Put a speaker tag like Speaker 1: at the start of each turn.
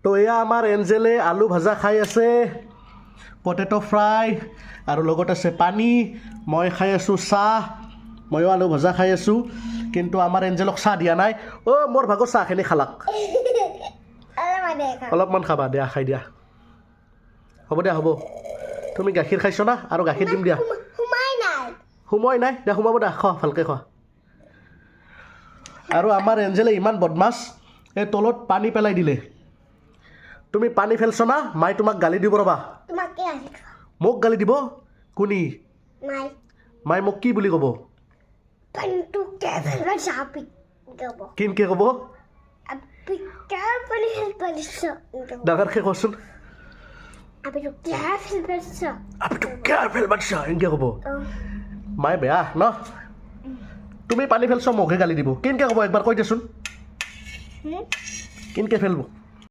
Speaker 1: তো এয়া আমাৰ এঞ্জেলে আলু ভাজা খাই আছে পটেটো ফ্ৰাই আৰু লগত আছে পানী মই খাই আছোঁ চাহ ময়ো আলু ভাজা খাই আছোঁ কিন্তু আমাৰ এঞ্জেলক চাহ দিয়া নাই মোৰ ভাগৰ চাহখিনি খালাক অলপমান খাবা দিয়া খাই দিয়া হ'ব দিয়া হ'ব তুমি গাখীৰ খাইছ না আৰু গাখীৰ দিম দিয়া সোমাই নাই দিয়া সোমাব দিয়া খোৱা ভালকৈ খোৱা আৰু আমাৰ এঞ্জেলে ইমান বদমাছ এই তলত পানী পেলাই দিলে তুমি পানী ফেলছ না মাই তোমাক গালি দিব ৰ'বা মোক গালি দিব কোনি মাই মোক কি বুলি ক'ব কিনকে ক'ব ডাঙৰকৈ কচোন এনেকৈ ক'ব মায়ে বেয়া ন তুমি পানী ফেলছ মোকহে গালি দিব কেনেকৈ ক'ব একবাৰ কৈ দেচোন কেনেকৈ ফেলব